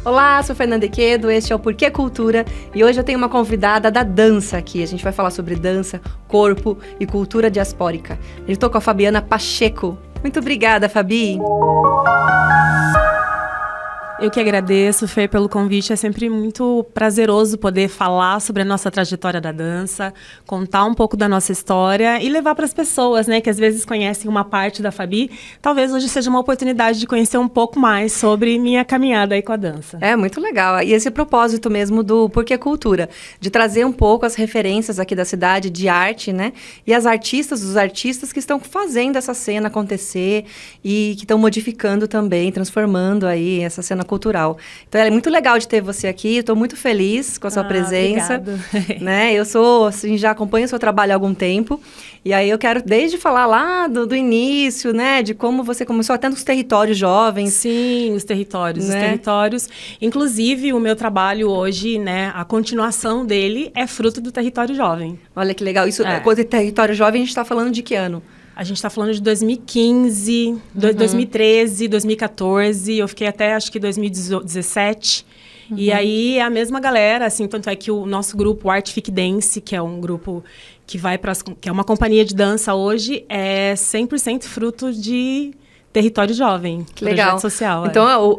Olá, sou Fernanda Equedo, este é o Porquê Cultura e hoje eu tenho uma convidada da dança aqui. A gente vai falar sobre dança, corpo e cultura diaspórica. Eu estou com a Fabiana Pacheco. Muito obrigada, Fabi. Eu que agradeço, Fê, pelo convite. É sempre muito prazeroso poder falar sobre a nossa trajetória da dança, contar um pouco da nossa história e levar para as pessoas, né, que às vezes conhecem uma parte da Fabi. Talvez hoje seja uma oportunidade de conhecer um pouco mais sobre minha caminhada aí com a dança. É, muito legal. E esse propósito mesmo do Porquê Cultura, de trazer um pouco as referências aqui da cidade de arte, né? E as artistas, os artistas que estão fazendo essa cena acontecer e que estão modificando também, transformando aí essa cena cultural. Então, é muito legal de ter você aqui. Estou muito feliz com a sua presença. Né? Eu sou, assim, já acompanho o seu trabalho há algum tempo. E aí eu quero desde falar lá do início, né? De como você começou até nos territórios jovens. Sim, os territórios. Né? Os territórios. Inclusive, o meu trabalho hoje, né? A continuação dele é fruto do território jovem. Olha que legal. Isso, quando é território jovem, a gente está falando de que ano? A gente está falando de 2015, 2013, 2014, eu fiquei até acho que 2017. E aí é a mesma galera, assim, tanto é que o nosso grupo, o Art Fic Dance, que é um grupo que vai para que é uma companhia de dança hoje, é 100% fruto de território jovem, que legal. Social. Então,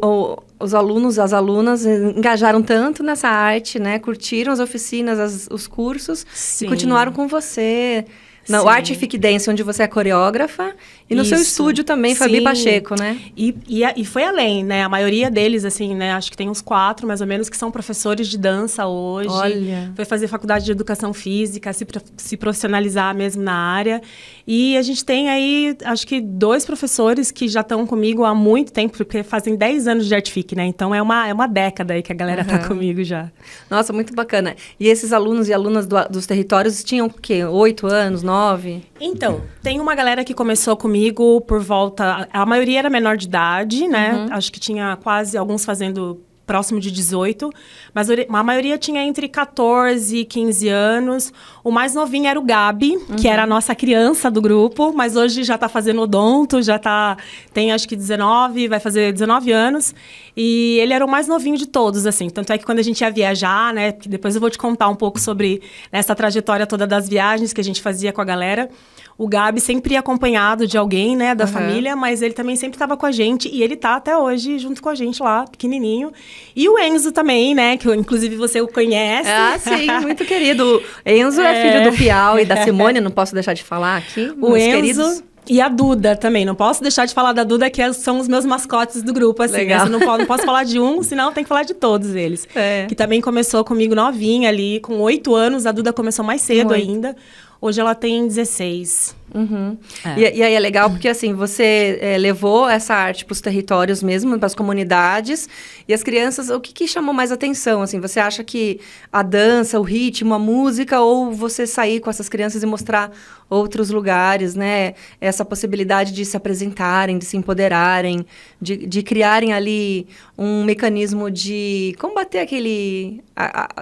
os alunos, as alunas engajaram tanto nessa arte, né? Curtiram as oficinas, os cursos. Sim. E continuaram com você. No Art Fic Dance, onde você é coreógrafa, e no seu estúdio também, Fabi Pacheco, né? E foi além, né? A maioria deles, assim, né? Acho que tem uns 4, mais ou menos, que são professores de dança hoje. Olha. Foi fazer faculdade de educação física, se profissionalizar mesmo na área. E a gente tem aí, acho que 2 professores que já estão comigo há muito tempo, porque fazem 10 anos de Art Fic, né? Então, é uma década aí que a galera tá comigo já. Nossa, muito bacana. E esses alunos e alunas dos territórios tinham o quê? 8 anos, 9? Então, tem uma galera que começou comigo por volta... A maioria era menor de idade, né? Acho que tinha quase alguns fazendo próximo de 18. Mas a maioria tinha entre 14 e 15 anos. O mais novinho era o Gabi, que era a nossa criança do grupo. Mas hoje já tá fazendo odonto, tem acho que 19, vai fazer 19 anos. E ele era o mais novinho de todos, assim. Tanto é que quando a gente ia viajar, né? Depois eu vou te contar um pouco sobre essa trajetória toda das viagens que a gente fazia com a galera. O Gabi sempre ia acompanhado de alguém, né, da família, mas ele também sempre estava com a gente. E ele tá até hoje junto com a gente lá, pequenininho. E o Enzo também, né, que inclusive você o conhece. Ah, sim, muito querido. Enzo é filho do Piau e da Simone, não posso deixar de falar aqui. O Enzo... queridos. E a Duda também, não posso deixar de falar da Duda, que são os meus mascotes do grupo, assim. Legal. Não posso falar de um, senão tem que falar de todos eles. Que também começou comigo novinha ali, com 8 anos, a Duda começou mais cedo ainda. Hoje ela tem 16. E aí é legal porque, assim, você levou essa arte para os territórios mesmo, para as comunidades. E as crianças, o que chamou mais atenção? Assim, você acha que a dança, o ritmo, a música, ou você sair com essas crianças e mostrar outros lugares, né? Essa possibilidade de se apresentarem, de se empoderarem, de criarem ali um mecanismo de combater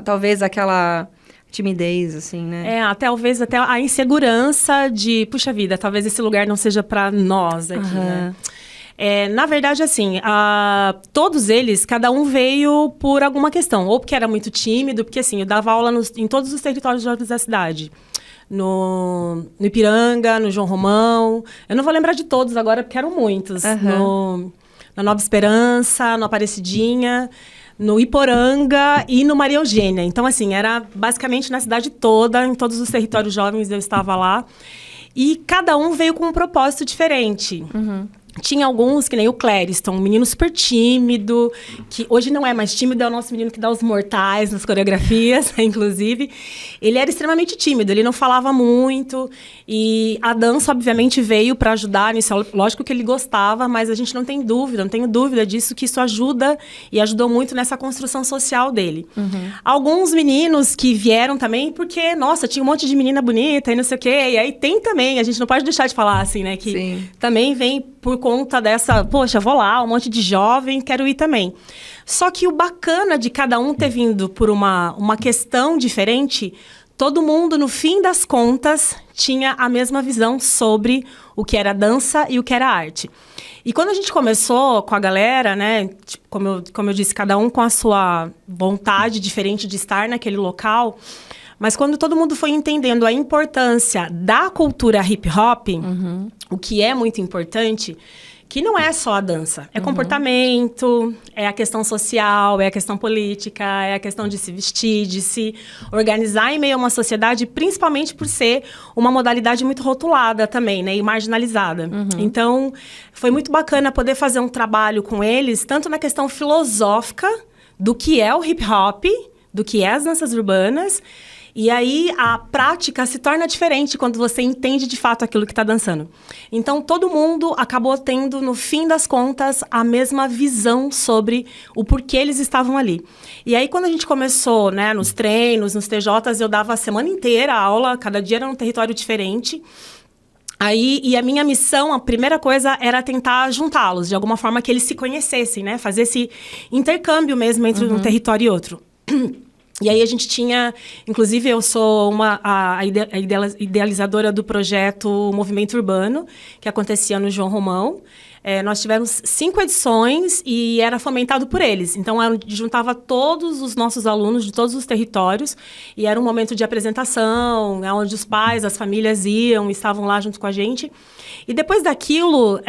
talvez aquela... timidez, assim, né? Talvez até a insegurança de, puxa vida, talvez esse lugar não seja para nós aqui, né? Na verdade, assim, todos eles, cada um veio por alguma questão. Ou porque era muito tímido, porque, assim, eu dava aula em todos os territórios jovens da cidade. No Ipiranga, no João Romão. Eu não vou lembrar de todos agora, porque eram muitos. Na Nova Esperança, no Aparecidinha... no Iporanga e no Maria Eugênia. Então, assim, era basicamente na cidade toda, em todos os territórios jovens eu estava lá. E cada um veio com um propósito diferente. Tinha alguns, que nem o Clériston, um menino super tímido, que hoje não é mais tímido, é o nosso menino que dá os mortais nas coreografias, inclusive. Ele era extremamente tímido, ele não falava muito. E a dança, obviamente, veio para ajudar nisso. Lógico que ele gostava, mas a gente não tenho dúvida disso, que isso ajuda e ajudou muito nessa construção social dele. Alguns meninos que vieram também, porque, nossa, tinha um monte de menina bonita e não sei o quê. E aí tem também, a gente não pode deixar de falar assim, né? Que também vem por conta dessa, poxa, vou lá, um monte de jovem, quero ir também. Só que o bacana de cada um ter vindo por uma questão diferente, todo mundo, no fim das contas, tinha a mesma visão sobre o que era dança e o que era arte. E quando a gente começou com a galera, né, tipo, como eu disse, cada um com a sua vontade diferente de estar naquele local, mas quando todo mundo foi entendendo a importância da cultura hip-hop, o que é muito importante, que não é só a dança, é comportamento, é a questão social, é a questão política, é a questão de se vestir, de se organizar em meio a uma sociedade, principalmente por ser uma modalidade muito rotulada também, né, e marginalizada. Então, foi muito bacana poder fazer um trabalho com eles, tanto na questão filosófica do que é o hip-hop, do que é as danças urbanas. E aí, a prática se torna diferente quando você entende de fato aquilo que está dançando. Então, todo mundo acabou tendo, no fim das contas, a mesma visão sobre o porquê eles estavam ali. E aí, quando a gente começou, né, nos treinos, nos TJs, eu dava a semana inteira a aula, cada dia era um território diferente. Aí, e a minha missão, a primeira coisa, era tentar juntá-los, de alguma forma que eles se conhecessem, né? Fazer esse intercâmbio mesmo entre um território e outro. E aí a gente tinha, inclusive eu sou a idealizadora do projeto Movimento Urbano, que acontecia no João Romão. Nós tivemos 5 edições e era fomentado por eles. Então, juntava todos os nossos alunos de todos os territórios e era um momento de apresentação, onde os pais, as famílias estavam lá junto com a gente. E depois daquilo,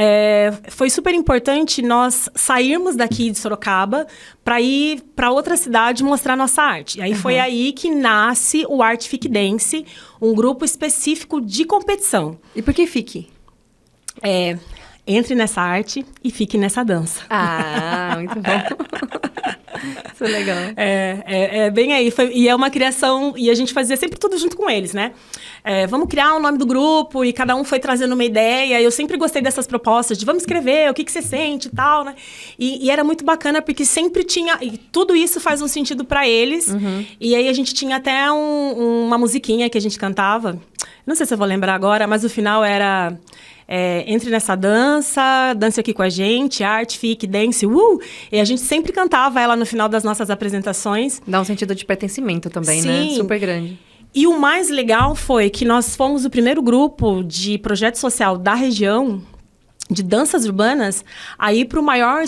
foi super importante nós sairmos daqui de Sorocaba para ir para outra cidade mostrar nossa arte. E aí foi aí que nasce o Art Fique Dance, um grupo específico de competição. E por que Fique? Entre nessa arte e fique nessa dança. Ah, muito bom. Isso é legal. É bem aí. E é uma criação... E a gente fazia sempre tudo junto com eles, né? Vamos criar o nome do grupo e cada um foi trazendo uma ideia. Eu sempre gostei dessas propostas de vamos escrever, o que você sente e tal, né? E era muito bacana porque sempre tinha... E tudo isso faz um sentido para eles. E aí a gente tinha até uma musiquinha que a gente cantava. Não sei se eu vou lembrar agora, mas o final era... entre nessa dança, dance aqui com a gente, arte, fique, dance, E a gente sempre cantava ela no final das nossas apresentações. Dá um sentido de pertencimento também, Sim. né? Super grande. E o mais legal foi que nós fomos o primeiro grupo de projeto social da região de danças urbanas a ir para o maior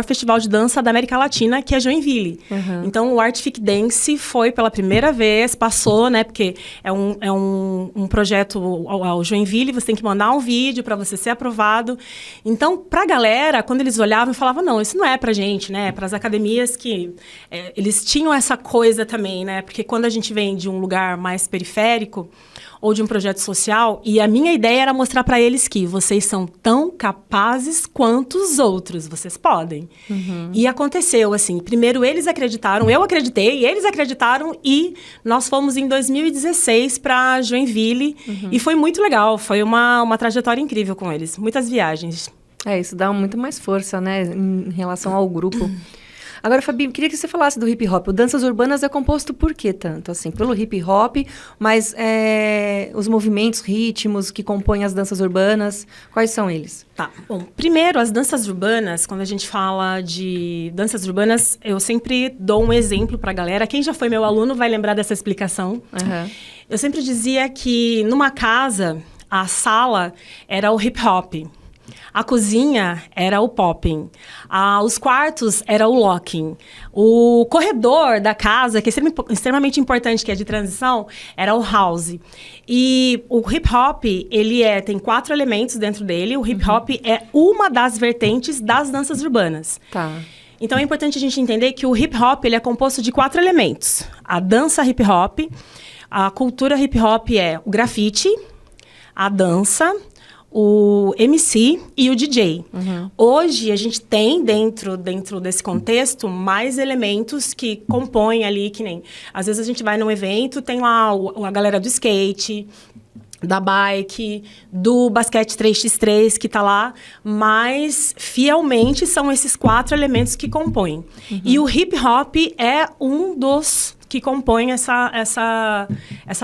festival de dança da América Latina, que é Joinville. Então, o Art Fique Dance foi pela primeira vez, passou, né? Porque é um projeto ao Joinville, você tem que mandar um vídeo para você ser aprovado. Então, para a galera, quando eles olhavam, falavam, não, isso não é para gente, né? Para as academias que... eles tinham essa coisa também, né? Porque quando a gente vem de um lugar mais periférico, ou de um projeto social, e a minha ideia era mostrar para eles que vocês são tão capazes quanto os outros, vocês podem. E aconteceu, assim, primeiro eles acreditaram, eu acreditei, eles acreditaram, e nós fomos em 2016 para Joinville, e foi muito legal, foi uma trajetória incrível com eles, muitas viagens. Isso dá muito mais força, né, em relação ao grupo. Agora, Fabi, queria que você falasse do hip-hop. O Danças Urbanas é composto por quê tanto? Assim, pelo hip-hop, mas os movimentos, ritmos que compõem as danças urbanas, quais são eles? Tá. Bom, primeiro, as danças urbanas, quando a gente fala de danças urbanas, eu sempre dou um exemplo para a galera. Quem já foi meu aluno vai lembrar dessa explicação. Eu sempre dizia que, numa casa, a sala era o hip-hop. A cozinha era o popping. Os quartos era o locking. O corredor da casa, que é extremamente importante, que é de transição, era o house. E o hip-hop, ele tem 4 elementos dentro dele. O hip-hop é uma das vertentes das danças urbanas. Tá. Então, é importante a gente entender que o hip-hop ele é composto de 4 elementos. A dança hip-hop, a cultura hip-hop é o grafite, a dança, o MC e o DJ. Hoje, a gente tem, dentro desse contexto, mais elementos que compõem ali, que nem... Às vezes, a gente vai num evento, tem lá a galera do skate, da bike, do basquete 3x3, que está lá, mas, fielmente, são esses 4 elementos que compõem. E o hip-hop é um dos... que compõe essa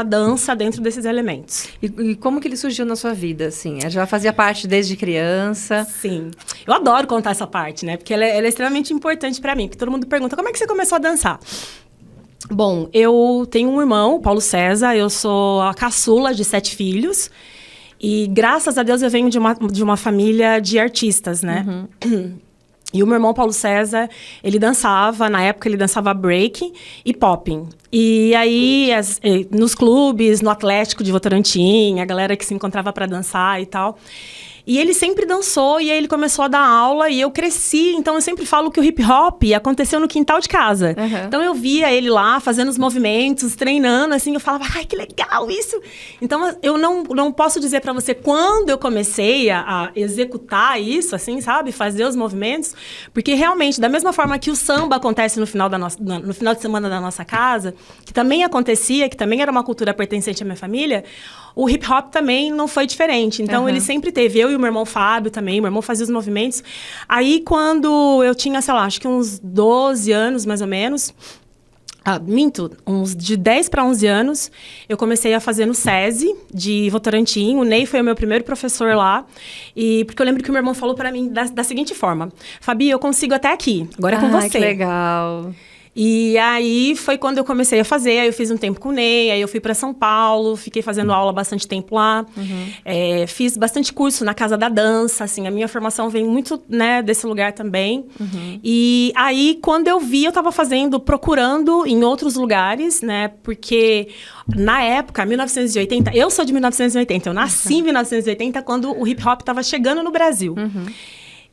dança dentro desses elementos. E como que ele surgiu na sua vida, assim? Já fazia parte desde criança? Sim. Eu adoro contar essa parte, né? Porque ela é extremamente importante para mim. Porque todo mundo pergunta, como é que você começou a dançar? Bom, eu tenho um irmão, o Paulo César, eu sou a caçula de 7 filhos. E graças a Deus eu venho de uma família de artistas, né? E o meu irmão Paulo César, ele dançava, na época ele dançava break e popping. E aí, nos clubes, no Atlético de Votorantim, a galera que se encontrava para dançar e tal. E ele sempre dançou, e aí ele começou a dar aula, e eu cresci. Então, eu sempre falo que o hip-hop aconteceu no quintal de casa. Então, eu via ele lá, fazendo os movimentos, treinando, assim. Eu falava, ai, que legal isso! Então, eu não posso dizer pra você quando eu comecei a executar isso, assim, sabe? Fazer os movimentos. Porque, realmente, da mesma forma que o samba acontece no final de semana da nossa casa, que também acontecia, que também era uma cultura pertencente à minha família, o hip-hop também não foi diferente. Então, ele sempre teve. Eu e o meu irmão Fábio também. Meu irmão fazia os movimentos. Aí, quando eu tinha, sei lá, acho que uns 12 anos, mais ou menos... uns de 10 para 11 anos, eu comecei a fazer no SESI, de Votorantim. O Ney foi o meu primeiro professor lá. Porque eu lembro que o meu irmão falou para mim da seguinte forma. Fabi, eu consigo até aqui. Agora é com você. Que legal. E aí, foi quando eu comecei a fazer. Aí, eu fiz um tempo com o Ney. Aí, eu fui para São Paulo. Fiquei fazendo aula bastante tempo lá. Fiz bastante curso na Casa da Dança. Assim, a minha formação vem muito, né, desse lugar também. E aí, quando eu vi, eu estava procurando em outros lugares, né? Porque, na época, 1980... Eu sou de 1980. Eu nasci em 1980, quando o hip-hop estava chegando no Brasil.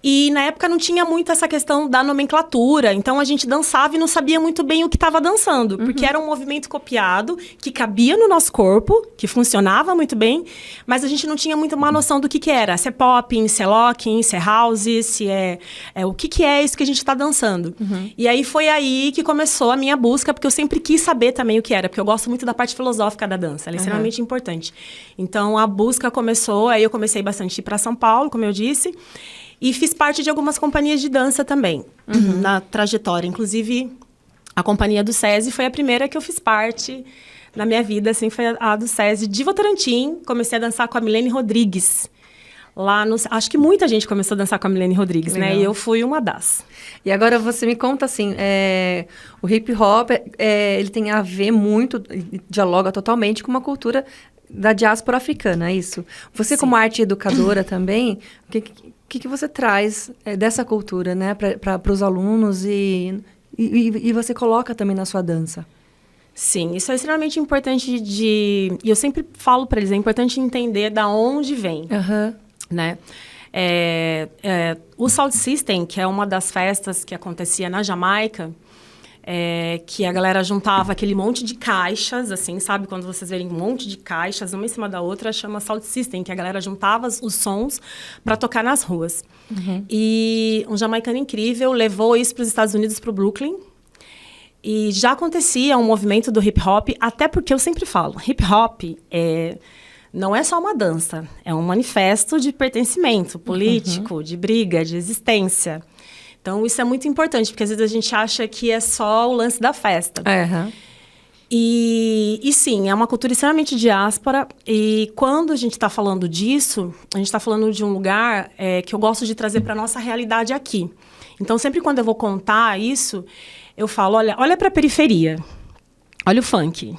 E, na época, não tinha muito essa questão da nomenclatura. Então, a gente dançava e não sabia muito bem o que estava dançando. Porque era um movimento copiado, que cabia no nosso corpo, que funcionava muito bem. Mas a gente não tinha muito uma noção do que era. Se é popping, se é locking, se é house, se é o que é isso que a gente está dançando. E aí, foi aí que começou a minha busca. Porque eu sempre quis saber também o que era. Porque eu gosto muito da parte filosófica da dança. Ela é extremamente importante. Então, a busca começou. Aí, eu comecei bastante a ir para São Paulo, como eu disse. E fiz parte de algumas companhias de dança também, na trajetória. Inclusive, a companhia do SESI foi a primeira que eu fiz parte na minha vida, assim, foi a do SESI de Votorantim. Comecei a dançar com a Milene Rodrigues. Acho que muita gente começou a dançar com a Milene Rodrigues, né? E eu fui uma das. E agora você me conta, assim, o hip-hop, ele tem a ver muito, dialoga totalmente com uma cultura da diáspora africana, é isso? Você, como arte educadora também, o que você traz dessa cultura, né, para os alunos e você coloca também na sua dança? Sim, isso é extremamente importante e eu sempre falo para eles, é importante entender da onde vem, né? O Sound System, que é uma das festas que acontecia na Jamaica, que a galera juntava aquele monte de caixas, assim, sabe? Quando vocês verem um monte de caixas, uma em cima da outra, chama Sound System, que a galera juntava os sons para tocar nas ruas. E um jamaicano incrível levou isso para os Estados Unidos, para o Brooklyn. E já acontecia um movimento do hip-hop, até porque eu sempre falo, hip-hop não é só uma dança, é um manifesto de pertencimento político, de briga, de existência. Então, isso é muito importante, porque às vezes a gente acha que é só o lance da festa. E sim, é uma cultura extremamente diáspora. E quando a gente está falando disso, a gente está falando de um lugar que eu gosto de trazer para a nossa realidade aqui. Então, sempre quando eu vou contar isso, eu falo, olha para a periferia, olha o funk.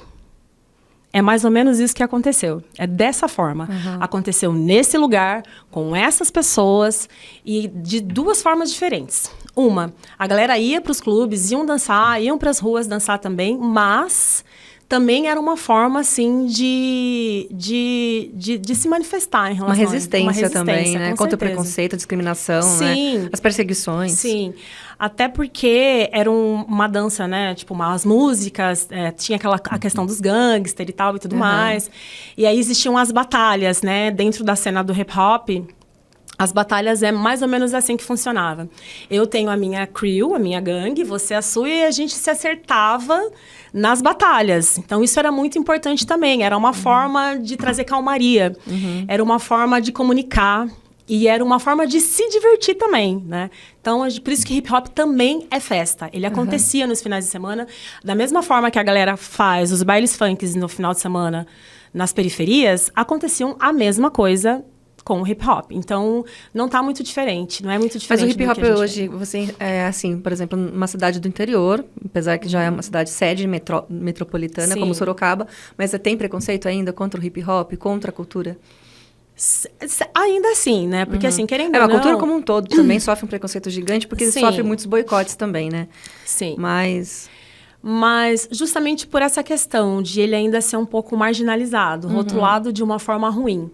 É mais ou menos isso que aconteceu. É dessa forma. Aconteceu nesse lugar, com essas pessoas, e de duas formas diferentes. Uma, a galera ia para os clubes, iam dançar, iam para as ruas dançar também, mas também era uma forma, assim, de se manifestar em relação uma resistência também, né? Contra o certeza. Preconceito, a discriminação, né? As perseguições. Sim. Até porque era uma dança, né? Tipo, as músicas, tinha a questão dos gangster e tal e tudo mais. E aí existiam as batalhas, né? Dentro da cena do hip-hop, as batalhas é mais ou menos assim que funcionava. Eu tenho a minha crew, a minha gangue, você a sua, e a gente se acertava nas batalhas. Então, isso era muito importante também. Era uma forma de trazer calmaria. Era uma forma de comunicar. E era uma forma de se divertir também, né? Então, por isso que hip-hop também é festa. Ele acontecia nos finais de semana. Da mesma forma que a galera faz os bailes funks no final de semana nas periferias, aconteciam a mesma coisa com o hip hop. Então, não tá muito diferente, não é muito diferente. Mas o hip hop hoje, tem. você é assim, por exemplo, numa cidade do interior, apesar que já é uma cidade sede metropolitana, Sim. como Sorocaba, mas você tem preconceito ainda contra o hip hop, contra a cultura? Ainda assim, né? Porque assim, querendo ou A não... cultura como um todo também sofre um preconceito gigante, porque Sim. sofre muitos boicotes também, né? Sim. Mas justamente por essa questão de ele ainda ser um pouco marginalizado, rotulado de uma forma ruim.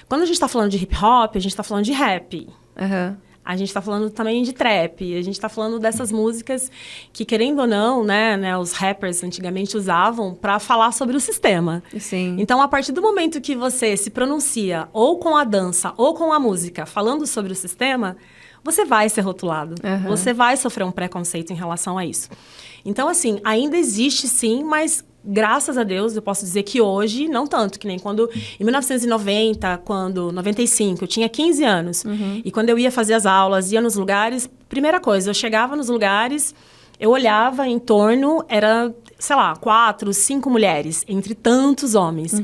Quando a gente tá falando de hip hop, a gente tá falando de rap. Uhum. A gente tá falando também de trap. A gente tá falando dessas músicas que, querendo ou não, né, os rappers antigamente usavam para falar sobre o sistema. Sim. Então, a partir do momento que você se pronuncia ou com a dança ou com a música falando sobre o sistema, você vai ser rotulado. Uhum. Você vai sofrer um preconceito em relação a isso. Então, assim, ainda existe sim, mas graças a Deus eu posso dizer que hoje, não tanto, que nem quando, em 1990, 95, eu tinha 15 anos. E quando eu ia fazer as aulas, ia nos lugares, primeira coisa, eu chegava nos lugares, eu olhava em torno, era, sei lá, 4, 5 mulheres, entre tantos homens.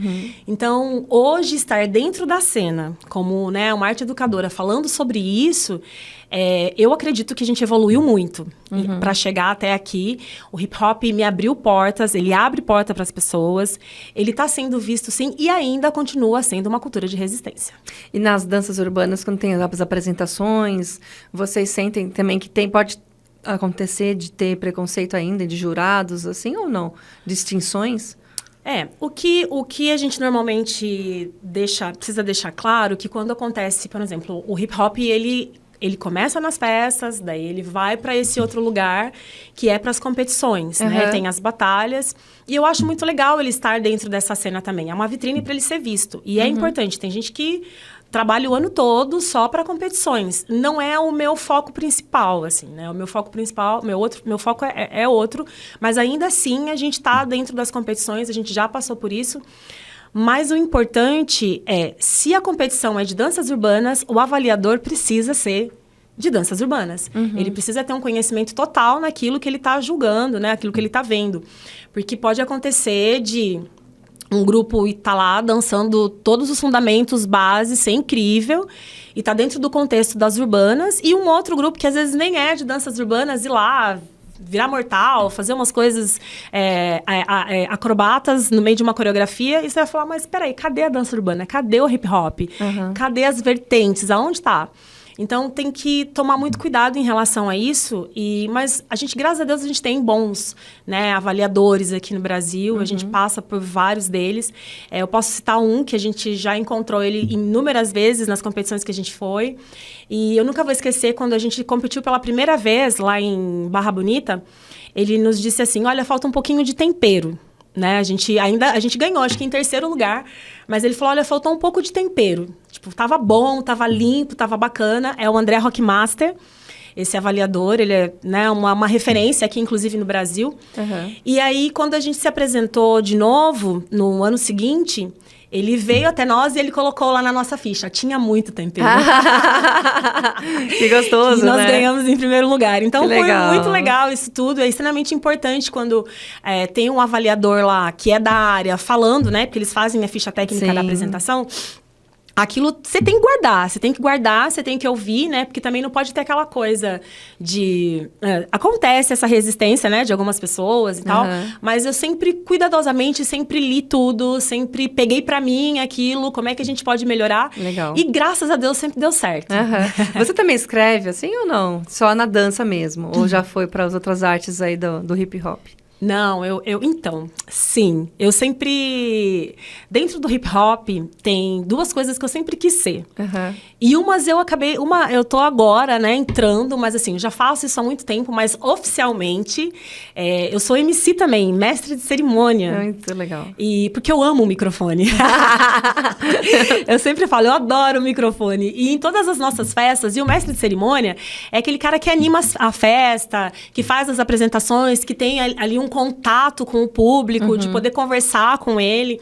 Então, hoje, estar dentro da cena, como, né, uma arte educadora, falando sobre isso, eu acredito que a gente evoluiu muito para chegar até aqui. O hip hop me abriu portas, ele abre porta para as pessoas, ele está sendo visto, sim, e ainda continua sendo uma cultura de resistência. E nas danças urbanas, quando tem as apresentações, vocês sentem também que pode acontecer de ter preconceito ainda de jurados, assim, ou não? Distinções? O que a gente normalmente precisa deixar claro que quando acontece, por exemplo, o hip hop, ele começa nas festas, daí ele vai para esse outro lugar, que é para as competições, né? Tem as batalhas. E eu acho muito legal ele estar dentro dessa cena também. É uma vitrine para ele ser visto. E é importante. Tem gente que trabalha o ano todo só para competições. Não é o meu foco principal, assim, né? O meu foco principal, meu foco é outro. Mas ainda assim, a gente está dentro das competições, a gente já passou por isso. Mas o importante é, se a competição é de danças urbanas, o avaliador precisa ser de danças urbanas. Ele precisa ter um conhecimento total naquilo que ele está julgando, né? Aquilo que ele está vendo. Porque pode acontecer de um grupo estar lá dançando todos os fundamentos, bases, ser incrível, e tá dentro do contexto das urbanas, e um outro grupo que às vezes nem é de danças urbanas, ir lá virar mortal, fazer umas coisas acrobatas no meio de uma coreografia, e você vai falar, mas peraí, cadê a dança urbana? Cadê o hip hop? Cadê as vertentes? Aonde está? Então, tem que tomar muito cuidado em relação a isso. Mas a gente, graças a Deus, a gente tem bons, né, avaliadores aqui no Brasil. A gente passa por vários deles. Eu posso citar um que a gente já encontrou ele inúmeras vezes nas competições que a gente foi. E eu nunca vou esquecer, quando a gente competiu pela primeira vez lá em Barra Bonita, ele nos disse assim, olha, falta um pouquinho de tempero. Né? A gente ganhou, acho que em terceiro lugar, mas ele falou, olha, faltou um pouco de tempero. Tipo, tava bom, tava limpo, tava bacana. É o André Rockmaster, esse avaliador, ele é, né, uma referência aqui, inclusive, no Brasil. E aí, quando a gente se apresentou de novo, no ano seguinte, ele veio até nós e ele colocou lá na nossa ficha. Tinha muito tempero. Que gostoso, e nós né? ganhamos em primeiro lugar. Então, foi muito legal isso tudo. É extremamente importante quando tem um avaliador lá que é da área falando, né? Porque eles fazem a ficha técnica da apresentação. Aquilo você tem que guardar, você tem que ouvir, né? Porque também não pode ter aquela coisa de... acontece essa resistência, né? De algumas pessoas e tal. Mas eu sempre, cuidadosamente, sempre li tudo. Sempre peguei pra mim aquilo. Como é que a gente pode melhorar. Legal. E graças a Deus sempre deu certo. Você também escreve assim ou não? Só na dança mesmo? Ou já foi para as outras artes aí do hip hop? Não, então, sim. Eu sempre... Dentro do hip hop, tem duas coisas que eu sempre quis ser. E eu tô agora, né, entrando, mas assim, eu já faço isso há muito tempo, mas oficialmente, eu sou MC também, mestre de cerimônia. Muito legal. E porque eu amo o microfone. Eu sempre falo, eu adoro o microfone. E em todas as nossas festas, e o mestre de cerimônia é aquele cara que anima a festa, que faz as apresentações, que tem ali um contato com o público, de poder conversar com ele.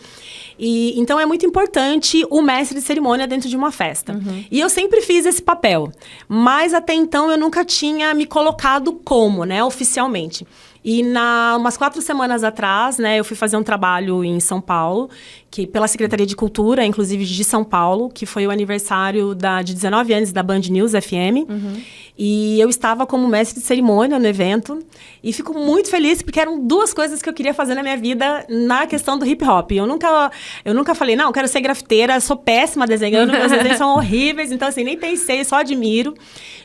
E, então, é muito importante o mestre de cerimônia dentro de uma festa. E eu sempre fiz esse papel. Mas, até então, eu nunca tinha me colocado como, né, oficialmente. E umas 4 semanas atrás, né, eu fui fazer um trabalho em São Paulo, que pela Secretaria de Cultura, inclusive de São Paulo, que foi o aniversário de 19 anos da Band News FM. E eu estava como mestre de cerimônia no evento. E fico muito feliz, porque eram 2 coisas que eu queria fazer na minha vida na questão do hip hop. Eu nunca falei, não, eu quero ser grafiteira, sou péssima desenhando, meus desenhos são horríveis. Então, assim, nem pensei, só admiro.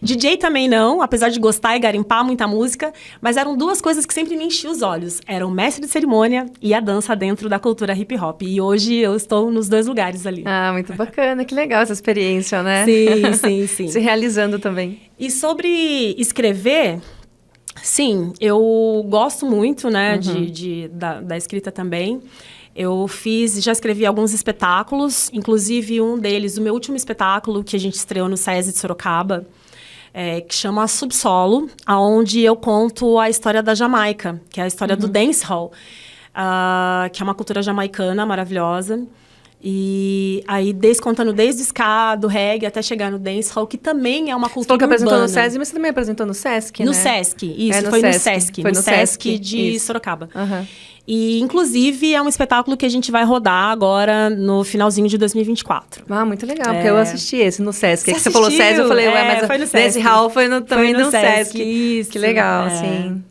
DJ também não, apesar de gostar e garimpar muita música. Mas eram 2 coisas que sempre me enchiam os olhos. Era o mestre de cerimônia e a dança dentro da cultura hip hop. E hoje eu estou nos 2 lugares ali. Ah, muito bacana, que legal essa experiência, né? Sim. Se realizando também. E sobre escrever, sim, eu gosto muito, né, da escrita também. Já escrevi alguns espetáculos, inclusive um deles, o meu último espetáculo que a gente estreou no SESI de Sorocaba, que chama Subsolo, onde eu conto a história da Jamaica, que é a história do dancehall, que é uma cultura jamaicana maravilhosa. E aí, contando desde o ska, do reggae, até chegar no dancehall, que também é uma cultura urbana. Você falou que apresentou no SESI, mas você também apresentou no Sesc, né? No Sesc, isso. Foi no Sesc. Foi no Sesc de Sorocaba. E, inclusive, é um espetáculo que a gente vai rodar agora no finalzinho de 2024. Ah, muito legal, porque eu assisti esse no Sesc. Você você falou Sesc, eu falei, mas foi no Sesc. dancehall também no Sesc. Isso. Que legal, sim.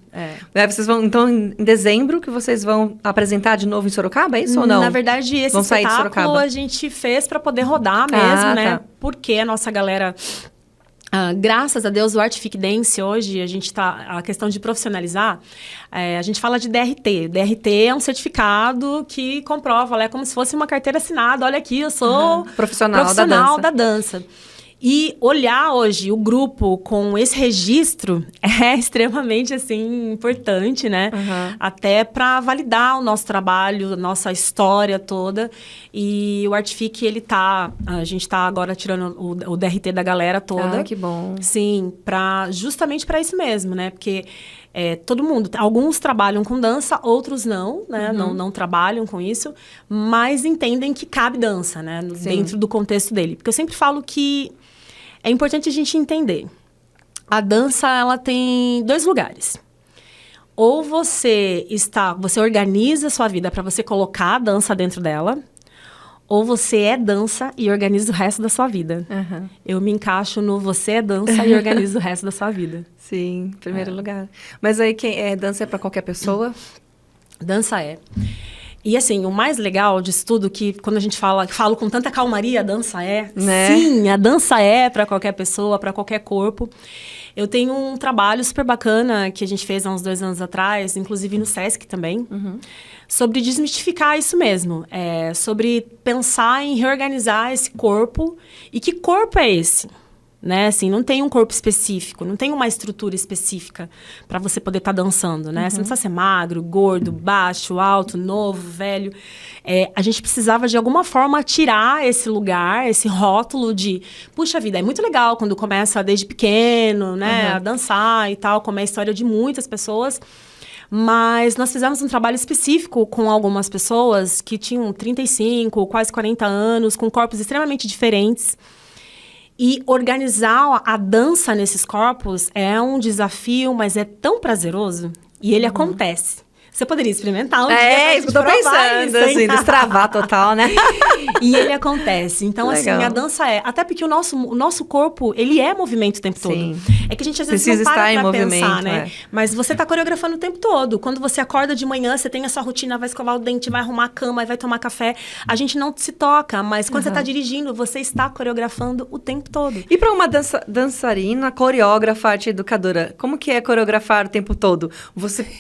Vocês vão, então, em dezembro, que vocês vão apresentar de novo em Sorocaba, é isso ou não? Na verdade, esse espetáculo a gente fez para poder rodar mesmo, né? Tá. Porque a nossa galera... graças a Deus, o Artific Dance, hoje, a questão de profissionalizar, a gente fala de DRT. DRT é um certificado que comprova, é como se fosse uma carteira assinada. Olha aqui, eu sou profissional da dança. E olhar hoje o grupo com esse registro é extremamente, assim, importante, né? Até para validar o nosso trabalho, nossa história toda. E o Artific, a gente tá agora tirando o DRT da galera toda. Ah, que bom. Sim, justamente para isso mesmo, né? Porque todo mundo, alguns trabalham com dança, outros não, né? Não trabalham com isso, mas entendem que cabe dança, né? Dentro do contexto dele. Porque eu sempre falo que é importante a gente entender. A dança, ela tem 2 lugares. Ou você organiza a sua vida para você colocar a dança dentro dela, ou você é dança e organiza o resto da sua vida. Eu me encaixo no você é dança e organiza o resto da sua vida. Sim, em primeiro lugar. Mas aí, dança é para qualquer pessoa? Dança é. E, assim, o mais legal disso tudo, que quando a gente falo com tanta calmaria, a dança é. Né? Sim, a dança é para qualquer pessoa, para qualquer corpo. Eu tenho um trabalho super bacana que a gente fez há uns 2 anos atrás, inclusive no Sesc também, sobre desmistificar isso mesmo. Sobre pensar em reorganizar esse corpo. E que corpo é esse? Né? Assim, não tem um corpo específico, não tem uma estrutura específica para você poder estar dançando, né? Você não precisa ser magro, gordo, baixo, alto, novo, velho. A gente precisava, de alguma forma, tirar esse lugar, esse rótulo de... Puxa vida, é muito legal quando começa desde pequeno, né? A dançar e tal, como é a história de muitas pessoas. Mas nós fizemos um trabalho específico com algumas pessoas que tinham 35, quase 40 anos, com corpos extremamente diferentes. E organizar a dança nesses corpos é um desafio, mas é tão prazeroso. E ele acontece. Você poderia experimentar um dia isso que eu tô pensando, assim, destravar total, né? E ele acontece. Então, legal. Assim, a dança até porque o nosso corpo, ele é movimento o tempo todo. É que a gente, às vezes, não para pra pensar, né? Mas você tá coreografando o tempo todo. Quando você acorda de manhã, você tem a sua rotina, vai escovar o dente, vai arrumar a cama, vai tomar café. A gente não se toca, mas quando você tá dirigindo, você está coreografando o tempo todo. E para uma dançarina, coreógrafa, arte educadora, como que é coreografar o tempo todo?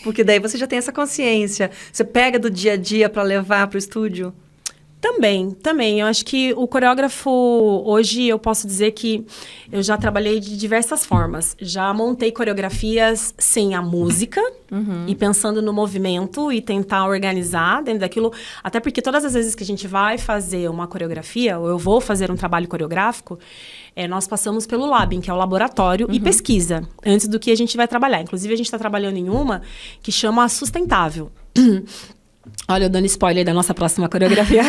Porque daí você já tem essa consciência. Você pega do dia a dia para levar para o estúdio? Também. Eu acho que o coreógrafo, hoje eu posso dizer que eu já trabalhei de diversas formas. Já montei coreografias sem a música e pensando no movimento e tentar organizar dentro daquilo. Até porque todas as vezes que a gente vai fazer uma coreografia, ou eu vou fazer um trabalho coreográfico, nós passamos pelo Labing, que é o laboratório, e pesquisa, antes do que a gente vai trabalhar. Inclusive, a gente está trabalhando em uma que chama Sustentável. Olha, eu dando spoiler da nossa próxima coreografia.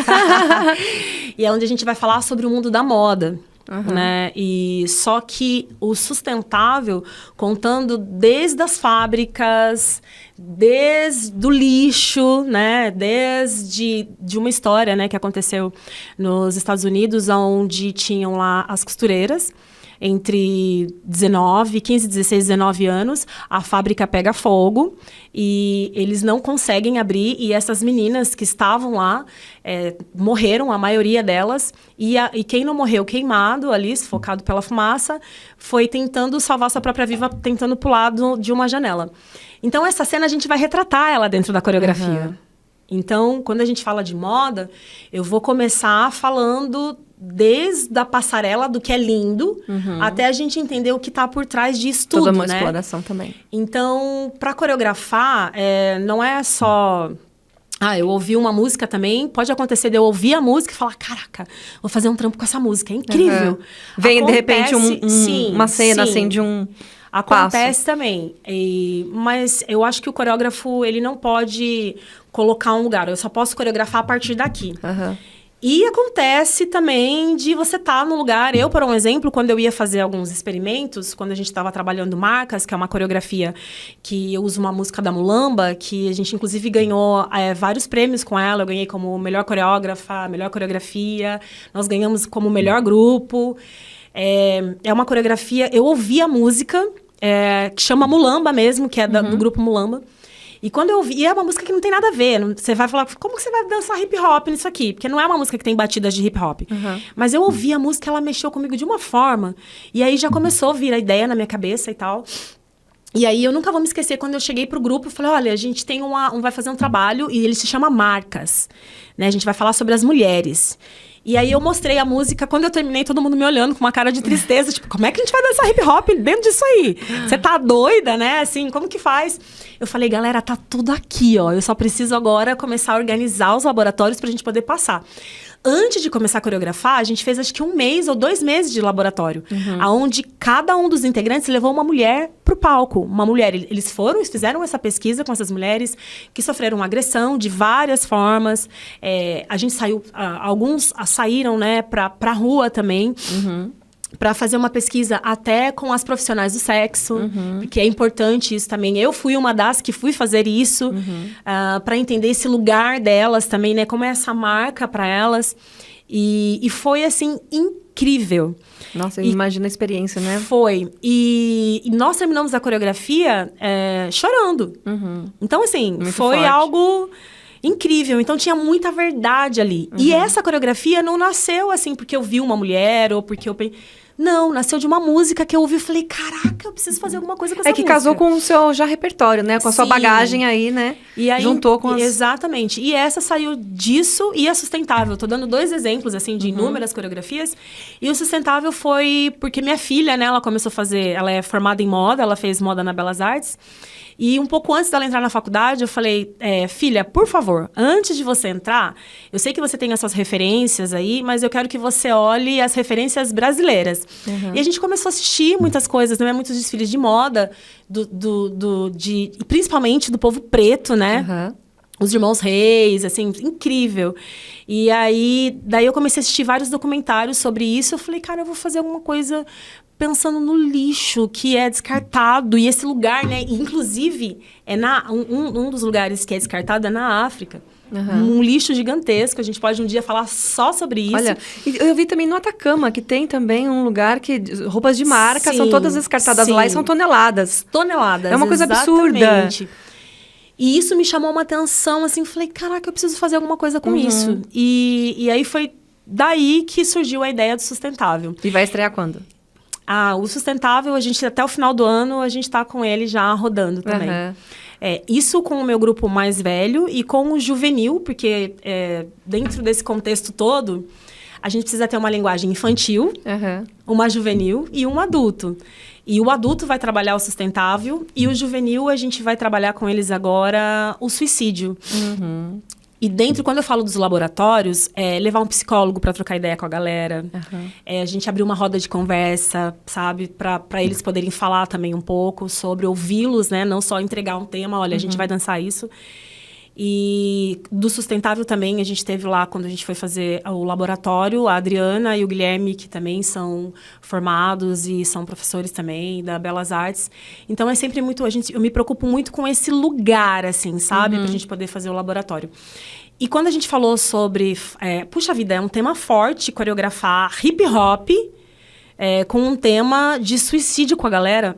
E é onde a gente vai falar sobre o mundo da moda. né? E só que o sustentável, contando desde as fábricas, desde o lixo, né? Desde uma história, né, que aconteceu nos Estados Unidos, onde tinham lá as costureiras, entre 15, 16, 19 anos, a fábrica pega fogo e eles não conseguem abrir. E essas meninas que estavam lá morreram, a maioria delas. E quem não morreu queimado ali, sufocado pela fumaça, foi tentando salvar sua própria vida, tentando pular de uma janela. Então, essa cena a gente vai retratar ela dentro da coreografia. Então, quando a gente fala de moda, eu vou começar falando desde a passarela, do que é lindo, até a gente entender o que está por trás disso tudo, toda uma né? exploração também. Então, para coreografar, não é só... eu ouvi uma música também, pode acontecer de eu ouvir a música e falar, caraca, vou fazer um trampo com essa música, é incrível. Vem, Acontece, de repente, uma cena, assim, de um Acontece também, mas eu acho que o coreógrafo, ele não pode colocar um lugar, eu só posso coreografar a partir daqui. E acontece também de você estar no lugar. Eu, por um exemplo, quando eu ia fazer alguns experimentos, quando a gente estava trabalhando marcas, que é uma coreografia que eu uso uma música da Mulamba, que a gente, inclusive, ganhou vários prêmios com ela. Eu ganhei como melhor coreógrafa, melhor coreografia. Nós ganhamos como melhor grupo. É uma coreografia... Eu ouvi a música, que chama Mulamba mesmo, que é do grupo Mulamba. E quando eu ouvi... E é uma música que não tem nada a ver. Você vai falar, como que você vai dançar hip hop nisso aqui? Porque não é uma música que tem batidas de hip hop. Mas eu ouvi a música, ela mexeu comigo de uma forma. E aí já começou a vir a ideia na minha cabeça e tal. E aí eu nunca vou me esquecer, quando eu cheguei pro grupo, eu falei, olha, a gente tem vai fazer um trabalho e ele se chama Marcas. Né? A gente vai falar sobre as mulheres. E aí eu mostrei a música, quando eu terminei, todo mundo me olhando com uma cara de tristeza, tipo, como é que a gente vai dançar hip hop dentro disso aí? Você tá doida, né? Assim, como que faz? Eu falei, galera, tá tudo aqui, ó. Eu só preciso agora começar a organizar os laboratórios pra gente poder passar. Antes de começar a coreografar, a gente fez acho que 1 mês ou 2 meses de laboratório. Onde cada um dos integrantes levou uma mulher pro palco. Uma mulher. Eles fizeram essa pesquisa com essas mulheres que sofreram agressão de várias formas. A gente saiu... alguns saíram, né, pra rua também. Para fazer uma pesquisa até com as profissionais do sexo, porque é importante isso também. Eu fui uma das que fui fazer isso, para entender esse lugar delas também, né? Como é essa marca para elas. E foi, assim, incrível. Nossa, eu imagino a experiência, né? Foi. E nós terminamos a coreografia chorando. Então, assim, muito foi forte. Algo... incrível. Então, tinha muita verdade ali. E essa coreografia não nasceu, assim, porque eu vi uma mulher ou porque eu... Não, nasceu de uma música que eu ouvi e falei, caraca, eu preciso fazer alguma coisa com essa música. É que casou com o seu já repertório, né? Com a sua bagagem aí, né? E aí, juntou com as... Exatamente. E essa saiu disso e a sustentável. Tô dando 2 exemplos, assim, de inúmeras coreografias. E o sustentável foi porque minha filha, né? Ela começou a fazer... Ela é formada em moda, ela fez moda na Belas Artes. E um pouco antes dela entrar na faculdade, eu falei, filha, por favor, antes de você entrar, eu sei que você tem as suas referências aí, mas eu quero que você olhe as referências brasileiras. E a gente começou a assistir muitas coisas, né? Muitos desfiles de moda, principalmente do povo preto, né? Os Irmãos Reis, assim, incrível. E aí, daí eu comecei a assistir vários documentários sobre isso. Eu falei, cara, eu vou fazer alguma coisa pensando no lixo que é descartado. E esse lugar, né? Inclusive, um dos lugares que é descartado é na África. Um lixo gigantesco. A gente pode um dia falar só sobre isso. Olha, eu vi também no Atacama, que tem também um lugar que roupas de marca são todas descartadas lá e são toneladas. Toneladas, é uma coisa exatamente. Absurda. E isso me chamou uma atenção, assim, falei, caraca, eu preciso fazer alguma coisa com isso. E aí foi daí que surgiu a ideia do sustentável. E vai estrear quando? O sustentável, a gente até o final do ano, a gente tá com ele já rodando também. Isso com o meu grupo mais velho e com o juvenil, porque dentro desse contexto todo, a gente precisa ter uma linguagem infantil, uma juvenil e um adulto. E o adulto vai trabalhar o sustentável e o juvenil a gente vai trabalhar com eles agora o suicídio. E dentro, quando eu falo dos laboratórios, levar um psicólogo para trocar ideia com a galera. A gente abrir uma roda de conversa, sabe? Para eles poderem falar também um pouco sobre ouvi-los, né? Não só entregar um tema, olha, a gente vai dançar isso. E do sustentável também, a gente teve lá, quando a gente foi fazer o laboratório, a Adriana e o Guilherme, que também são formados e são professores também da Belas Artes. Então, é sempre muito... eu me preocupo muito com esse lugar, assim, sabe? Pra gente poder fazer o laboratório. E quando a gente falou sobre... puxa vida, é um tema forte, coreografar hip-hop com um tema de suicídio com a galera...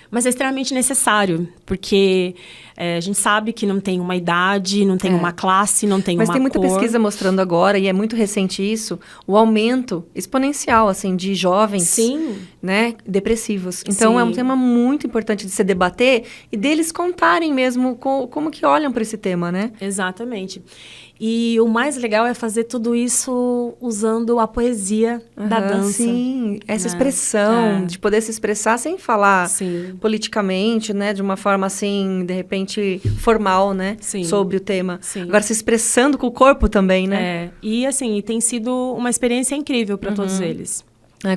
Mas é extremamente necessário, porque a gente sabe que não tem uma idade, não tem uma classe, não tem uma cor. Mas tem muita pesquisa mostrando agora, e é muito recente isso, o aumento exponencial, assim, de jovens, Sim. né, depressivos. Então, Sim. é um tema muito importante de se debater e deles contarem mesmo como que olham para esse tema, né? Exatamente. E o mais legal é fazer tudo isso usando a poesia da dança. Sim, essa expressão, de poder se expressar sem falar politicamente, né? De uma forma, assim, de repente, formal, né? Sim. Sobre o tema. Sim. Agora, se expressando com o corpo também, né? E, assim, tem sido uma experiência incrível para todos eles.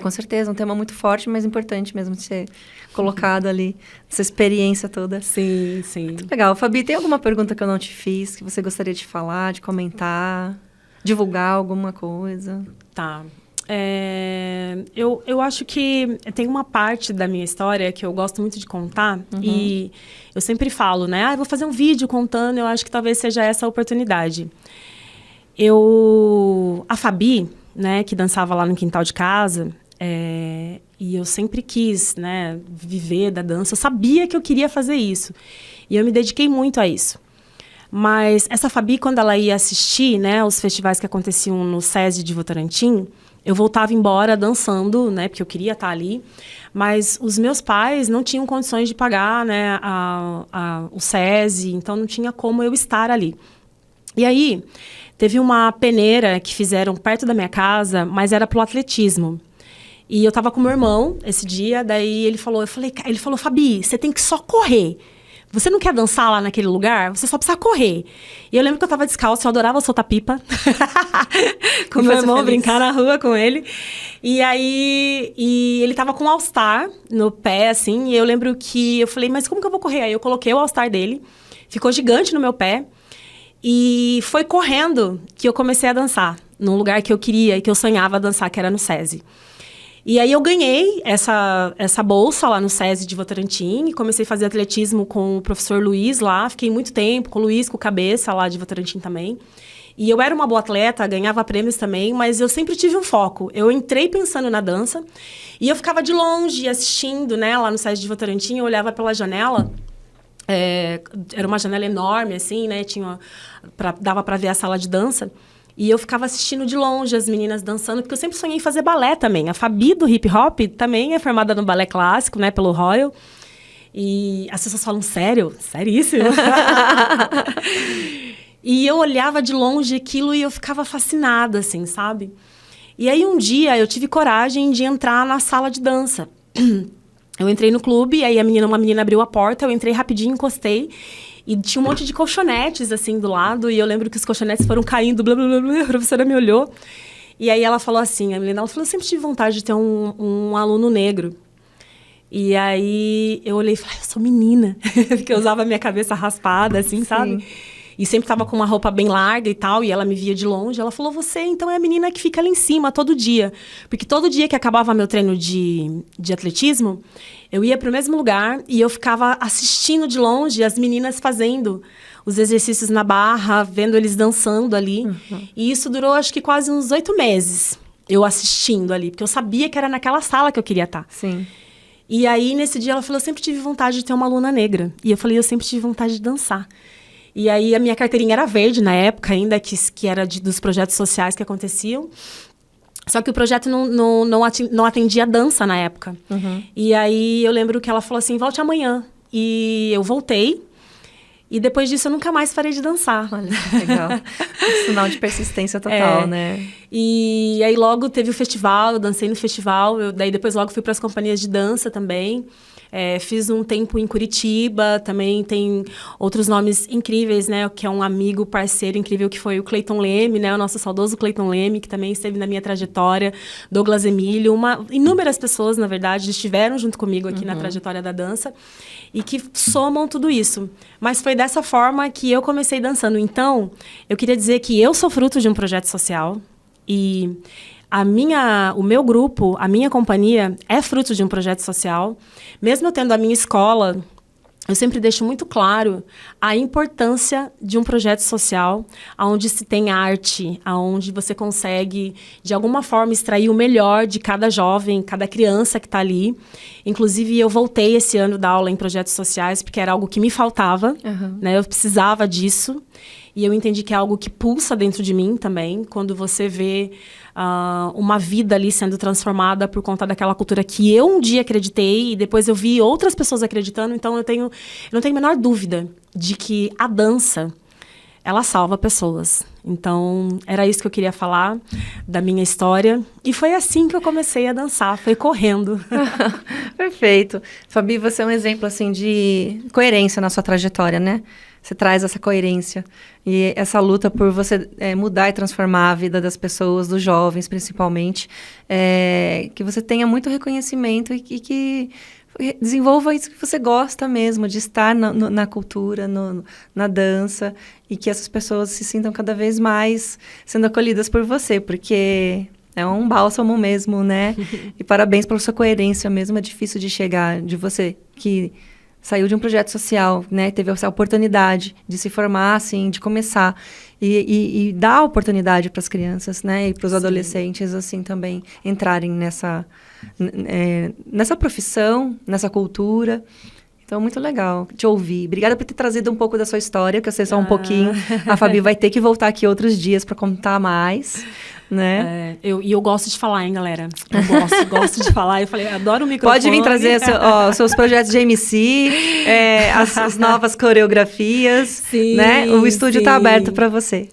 Com certeza, um tema muito forte, mas importante mesmo de ser colocado ali, essa experiência toda. Sim, sim. Muito legal. Fabi, tem alguma pergunta que eu não te fiz, que você gostaria de falar, de comentar, divulgar alguma coisa? Tá. Eu acho que tem uma parte da minha história que eu gosto muito de contar e eu sempre falo, né? Eu vou fazer um vídeo contando, eu acho que talvez seja essa a oportunidade. A Fabi, né, que dançava lá no quintal de casa, e eu sempre quis, né, viver da dança. Eu sabia que eu queria fazer isso. E eu me dediquei muito a isso. Mas essa Fabi, quando ela ia assistir, né, os festivais que aconteciam no SESI de Votorantim, eu voltava embora dançando, né, porque eu queria estar ali. Mas os meus pais não tinham condições de pagar, né, o SESI, então não tinha como eu estar ali. E aí, teve uma peneira que fizeram perto da minha casa, mas era pro atletismo. E eu tava com meu irmão esse dia, daí ele falou, Fabi, você tem que só correr. Você não quer dançar lá naquele lugar? Você só precisa correr. E eu lembro que eu tava descalço, eu adorava soltar pipa. Com meu irmão, brincar na rua com ele. E aí, ele tava com um All-Star no pé, assim, e eu lembro que eu falei, mas como que eu vou correr? Aí eu coloquei o All-Star dele, ficou gigante no meu pé. E foi correndo que eu comecei a dançar, num lugar que eu queria e que eu sonhava dançar, que era no SESI. E aí eu ganhei essa bolsa lá no SESI de Votorantim e comecei a fazer atletismo com o professor Luiz lá. Fiquei muito tempo com o Luiz, com o Cabeça lá de Votorantim também. E eu era uma boa atleta, ganhava prêmios também, mas eu sempre tive um foco. Eu entrei pensando na dança e eu ficava de longe assistindo, né, lá no SESI de Votorantim, eu olhava pela janela. Era uma janela enorme, assim, né? Dava para ver a sala de dança. E eu ficava assistindo de longe as meninas dançando, porque eu sempre sonhei em fazer balé também. A Fabi, do hip hop, também é formada no balé clássico, né? Pelo Royal. E as pessoas falam, sério? Seríssimo? E eu olhava de longe aquilo e eu ficava fascinada, assim, sabe? E aí, um dia, eu tive coragem de entrar na sala de dança. Eu entrei no clube, aí uma menina abriu a porta, eu entrei rapidinho, encostei. E tinha um monte de colchonetes, assim, do lado. E eu lembro que os colchonetes foram caindo, blá, blá, blá, blá. A professora me olhou. E aí ela falou assim, a menina, ela falou, eu sempre tive vontade de ter um aluno negro. E aí eu olhei e falei, eu sou menina. Porque eu usava a minha cabeça raspada, assim, sabe? E sempre tava com uma roupa bem larga e tal, e ela me via de longe. Ela falou, você, então, é a menina que fica ali em cima todo dia. Porque todo dia que acabava meu treino de atletismo, eu ia pro mesmo lugar e eu ficava assistindo de longe as meninas fazendo os exercícios na barra, vendo eles dançando ali. E isso durou, acho que quase uns 8 meses, eu assistindo ali. Porque eu sabia que era naquela sala que eu queria estar. Sim. E aí, nesse dia, ela falou, eu sempre tive vontade de ter uma aluna negra. E eu falei, eu sempre tive vontade de dançar. E aí, a minha carteirinha era verde na época ainda, que era dos projetos sociais que aconteciam. Só que o projeto não atendia a dança na época. E aí, eu lembro que ela falou assim, volte amanhã. E eu voltei. E depois disso, eu nunca mais parei de dançar. Olha, que legal. Um sinal de persistência total, né? E aí, logo teve o festival, eu dancei no festival. Daí, depois, logo fui para as companhias de dança também. Fiz um tempo em Curitiba, também tem outros nomes incríveis, né? Que é um amigo, parceiro incrível, que foi o Cleiton Leme, né? O nosso saudoso Cleiton Leme, que também esteve na minha trajetória. Douglas Emílio, inúmeras pessoas, na verdade, estiveram junto comigo aqui na trajetória da dança e que somam tudo isso. Mas foi dessa forma que eu comecei dançando. Então, eu queria dizer que eu sou fruto de um projeto social e o meu grupo, a minha companhia, é fruto de um projeto social. Mesmo eu tendo a minha escola, eu sempre deixo muito claro a importância de um projeto social, onde se tem arte, onde você consegue, de alguma forma, extrair o melhor de cada jovem, cada criança que está ali. Inclusive, eu voltei esse ano dar aula em projetos sociais, porque era algo que me faltava, né? Eu precisava disso. E eu entendi que é algo que pulsa dentro de mim também, quando você vê uma vida ali sendo transformada por conta daquela cultura que eu um dia acreditei e depois eu vi outras pessoas acreditando. Então, eu não tenho a menor dúvida de que a dança, ela salva pessoas. Então, era isso que eu queria falar da minha história. E foi assim que eu comecei a dançar, foi correndo. Perfeito. Fabi, você é um exemplo, assim, de coerência na sua trajetória, né? Você traz essa coerência e essa luta por você mudar e transformar a vida das pessoas, dos jovens, principalmente. Que você tenha muito reconhecimento e que desenvolva isso que você gosta mesmo, de estar na cultura, na dança, e que essas pessoas se sintam cada vez mais sendo acolhidas por você, porque é um bálsamo mesmo, né? E parabéns pela sua coerência mesmo, é difícil de chegar de você, que saiu de um projeto social, né? Teve essa oportunidade de se formar, assim, de começar. E dar oportunidade para as crianças, né? E para os adolescentes, assim, também entrarem nessa profissão, nessa cultura. Então, muito legal te ouvir. Obrigada por ter trazido um pouco da sua história, que eu sei só um pouquinho. A Fabi vai ter que voltar aqui outros dias para contar mais, né? Eu gosto de falar, hein, galera? Eu gosto de falar. Eu falei, adoro o microfone. Pode vir trazer os seus projetos de MC, as novas coreografias, sim, né? O estúdio está aberto para você.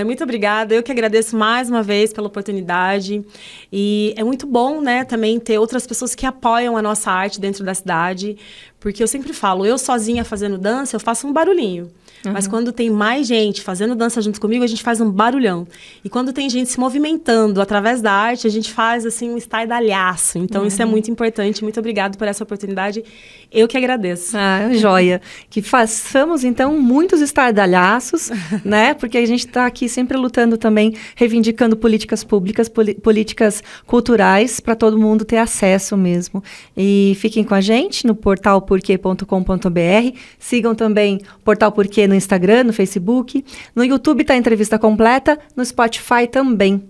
Muito obrigada. Eu que agradeço mais uma vez pela oportunidade. E é muito bom, né, também ter outras pessoas que apoiam a nossa arte dentro da cidade. Porque eu sempre falo, eu sozinha fazendo dança, eu faço um barulhinho. Mas quando tem mais gente fazendo dança junto comigo, a gente faz um barulhão. E quando tem gente se movimentando através da arte, a gente faz assim um estardalhaço. Então isso é muito importante. Muito obrigada por essa oportunidade. Eu que agradeço. Joia. Que façamos, então, muitos estardalhaços, né? Porque a gente está aqui sempre lutando também, reivindicando políticas públicas, políticas culturais, para todo mundo ter acesso mesmo. E fiquem com a gente no portal porquê.com.br. Sigam também o Portal Porquê no Instagram, no Facebook. No YouTube está a entrevista completa, no Spotify também.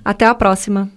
Até a próxima.